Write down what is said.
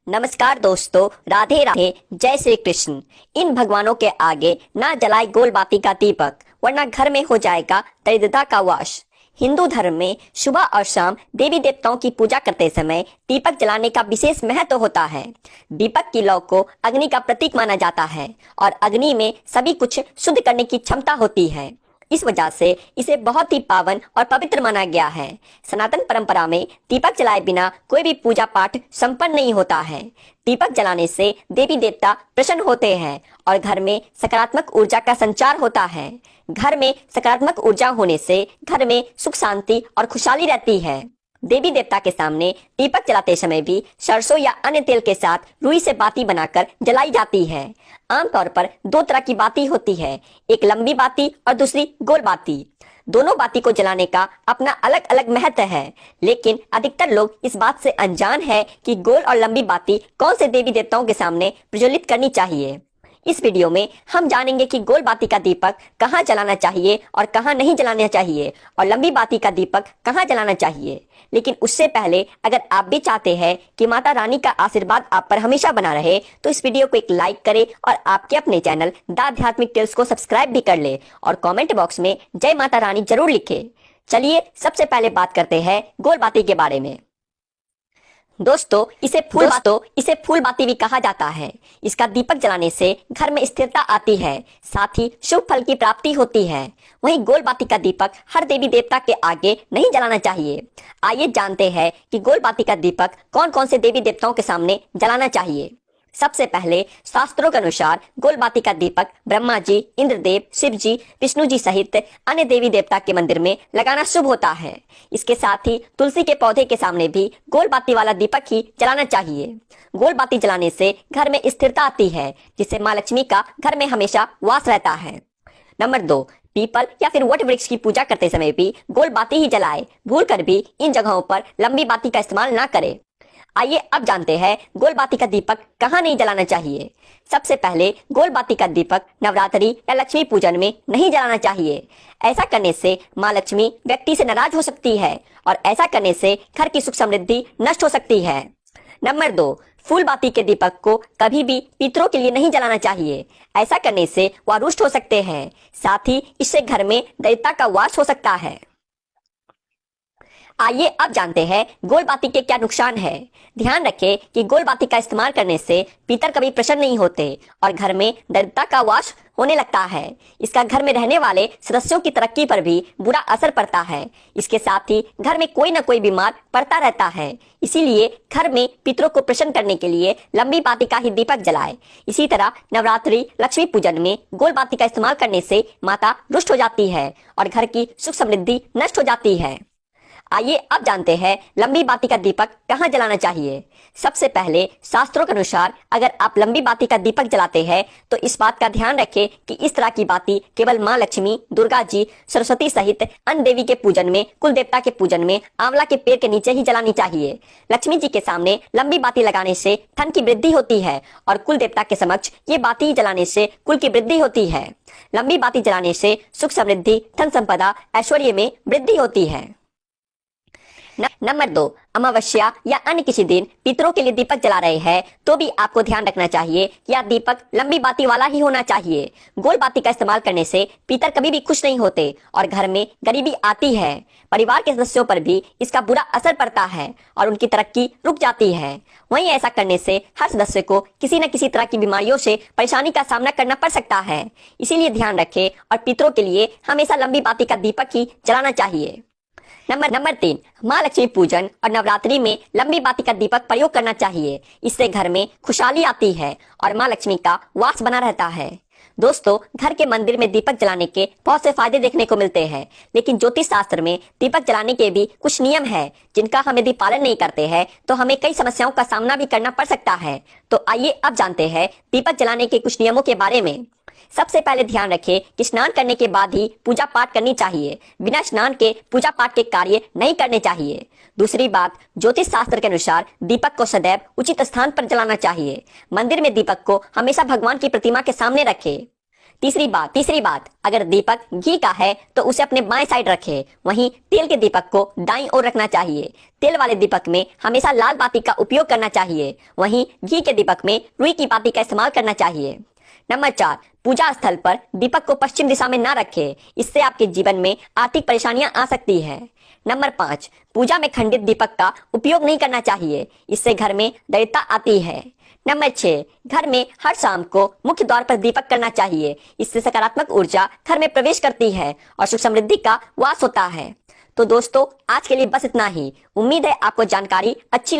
नमस्कार दोस्तों, राधे राधे, जय श्री कृष्ण। इन भगवानों के आगे ना जलाए गोल बाती का दीपक, वरना घर में हो जाएगा दरिद्रता का वास। हिंदू धर्म में सुबह और शाम देवी देवताओं की पूजा करते समय दीपक जलाने का विशेष महत्व होता है। दीपक की लौ को अग्नि का प्रतीक माना जाता है और अग्नि में सभी कुछ शुद्ध करने की क्षमता होती है। इस वजह से इसे बहुत ही पावन और पवित्र माना गया है। सनातन परंपरा में दीपक जलाए बिना कोई भी पूजा पाठ संपन्न नहीं होता है। दीपक जलाने से देवी देवता प्रसन्न होते हैं और घर में सकारात्मक ऊर्जा का संचार होता है। घर में सकारात्मक ऊर्जा होने से घर में सुख शांति और खुशहाली रहती है। देवी देवता के सामने दीपक जलाते समय भी सरसों या अन्य तेल के साथ रुई से बाती बनाकर जलाई जाती है। आमतौर पर दो तरह की बाती होती है, एक लंबी बाती और दूसरी गोल बाती। दोनों बाती को जलाने का अपना अलग अलग महत्व है, लेकिन अधिकतर लोग इस बात से अनजान है कि गोल और लंबी बाती कौन से देवी देवताओं के सामने प्रज्वलित करनी चाहिए। इस वीडियो में हम जानेंगे कि गोल बाती का दीपक कहाँ जलाना चाहिए और कहाँ नहीं जलाना चाहिए, और लंबी बाती का दीपक कहाँ जलाना चाहिए। लेकिन उससे पहले अगर आप भी चाहते हैं कि माता रानी का आशीर्वाद आप पर हमेशा बना रहे, तो इस वीडियो को एक लाइक करें और आपके अपने चैनल द आध्यात्मिक टेल्स को सब्सक्राइब भी कर ले और कमेंट बॉक्स में जय माता रानी जरूर लिखे। चलिए सबसे पहले बात करते हैं गोल बाती के बारे में। दोस्तों, इसे फूल बाती भी कहा जाता है। इसका दीपक जलाने से घर में स्थिरता आती है, साथ ही शुभ फल की प्राप्ति होती है। वहीं गोल बाती का दीपक हर देवी देवता के आगे नहीं जलाना चाहिए। आइए जानते हैं कि गोल बाती का दीपक कौन कौन से देवी देवताओं के सामने जलाना चाहिए। सबसे पहले शास्त्रों के अनुसार गोल बाती का दीपक ब्रह्मा जी, इंद्रदेव, शिव जी, विष्णु जी सहित अन्य देवी देवता के मंदिर में लगाना शुभ होता है। इसके साथ ही तुलसी के पौधे के सामने भी गोल बाती वाला दीपक ही जलाना चाहिए। गोल बाती जलाने से घर में स्थिरता आती है, जिससे माँ लक्ष्मी का घर में हमेशा वास रहता है। नंबर 2, पीपल या फिर वट वृक्ष की पूजा करते समय भी गोल बाती ही जलाए। भूल कर भी इन जगहों पर लंबी बाती का इस्तेमाल ना करें। आइए अब जानते हैं गोल बाती का दीपक कहाँ नहीं जलाना चाहिए। सबसे पहले गोल बाती का दीपक नवरात्रि या लक्ष्मी पूजन में नहीं जलाना चाहिए। ऐसा करने से माँ लक्ष्मी व्यक्ति से नाराज हो सकती है और ऐसा करने से घर की सुख समृद्धि नष्ट हो सकती है। नंबर 2, फूल बाती के दीपक को कभी भी पितरों के लिए नहीं जलाना चाहिए। ऐसा करने से वह रुष्ट हो सकते हैं, साथ ही इससे घर में दरिद्रता का वास हो सकता है। आइए अब जानते हैं गोल बाती के क्या नुकसान है। ध्यान रखें कि गोल बाती का इस्तेमाल करने से पितर कभी प्रसन्न नहीं होते और घर में दरिद्रता का वास होने लगता है। इसका घर में रहने वाले सदस्यों की तरक्की पर भी बुरा असर पड़ता है। इसके साथ ही घर में कोई न कोई बीमार पड़ता रहता है। इसीलिए घर में पितरों को प्रसन्न करने के लिए लंबी बाती का ही दीपक जलाए। इसी तरह नवरात्रि, लक्ष्मी पूजन में गोल बाती का इस्तेमाल करने से माता रुष्ट हो जाती है और घर की सुख समृद्धि नष्ट हो जाती है। आइए अब जानते हैं लंबी बाती का दीपक कहाँ जलाना चाहिए। सबसे पहले शास्त्रों के अनुसार अगर आप लंबी बाती का दीपक जलाते हैं तो इस बात का ध्यान रखें कि इस तरह की बाती केवल माँ लक्ष्मी, दुर्गा जी, सरस्वती सहित अन्य देवी के पूजन में, कुल देवता के पूजन में आंवला के पेड़ के नीचे ही जलानी चाहिए। लक्ष्मी जी के सामने लंबी बाती लगाने से धन की वृद्धि होती है और कुल देवता के समक्ष ये बाती जलाने से कुल की वृद्धि होती है। लंबी बाती जलाने से सुख समृद्धि, धन संपदा, ऐश्वर्य में वृद्धि होती है। नंबर 2, अमावस्या या अन्य किसी दिन पितरों के लिए दीपक जला रहे हैं तो भी आपको ध्यान रखना चाहिए कि यह दीपक लंबी बाती वाला ही होना चाहिए। गोल बाती का इस्तेमाल करने से पितर कभी भी खुश नहीं होते और घर में गरीबी आती है। परिवार के सदस्यों पर भी इसका बुरा असर पड़ता है और उनकी तरक्की रुक जाती है। वहीं ऐसा करने से हर सदस्य को किसी न किसी तरह की बीमारियों से परेशानी का सामना करना पड़ सकता है। इसीलिए ध्यान रखें और पितरों के लिए हमेशा लंबी बाती का दीपक ही जलाना चाहिए। नंबर 3, माँ लक्ष्मी पूजन और नवरात्रि में लंबी बाती का दीपक प्रयोग करना चाहिए। इससे घर में खुशहाली आती है और माँ लक्ष्मी का वास बना रहता है। दोस्तों, घर के मंदिर में दीपक जलाने के बहुत से फायदे देखने को मिलते हैं, लेकिन ज्योतिष शास्त्र में दीपक जलाने के भी कुछ नियम है जिनका हम यदि पालन नहीं करते हैं तो हमें कई समस्याओं का सामना भी करना पड़ सकता है। तो आइए अब जानते हैं दीपक जलाने के कुछ नियमों के बारे में। सबसे पहले ध्यान रखें कि स्नान करने के बाद ही पूजा पाठ करनी चाहिए। बिना स्नान के पूजा पाठ के कार्य नहीं करने चाहिए। दूसरी बात, ज्योतिष शास्त्र के अनुसार दीपक को सदैव उचित स्थान पर जलाना चाहिए। मंदिर में दीपक को हमेशा भगवान की प्रतिमा के सामने रखें। तीसरी बात, अगर दीपक घी का है तो उसे अपने बाएं साइड रखे, वहीं तेल के दीपक को दाईं ओर रखना चाहिए। तेल वाले दीपक में हमेशा लाल बाती का उपयोग करना चाहिए, वहीं घी के दीपक में रुई की बाती का इस्तेमाल करना चाहिए। नंबर 4, पूजा स्थल पर दीपक को पश्चिम दिशा में ना रखें, इससे आपके जीवन में आर्थिक परेशानियां आ सकती है। नंबर 5, पूजा में खंडित दीपक का उपयोग नहीं करना चाहिए, इससे घर में दरिद्रता आती है। नंबर 6, घर में हर शाम को मुख्य द्वार पर दीपक करना चाहिए, इससे सकारात्मक ऊर्जा घर में प्रवेश करती है और सुख समृद्धि का वास होता है। तो दोस्तों, आज के लिए बस इतना ही। उम्मीद है आपको जानकारी अच्छी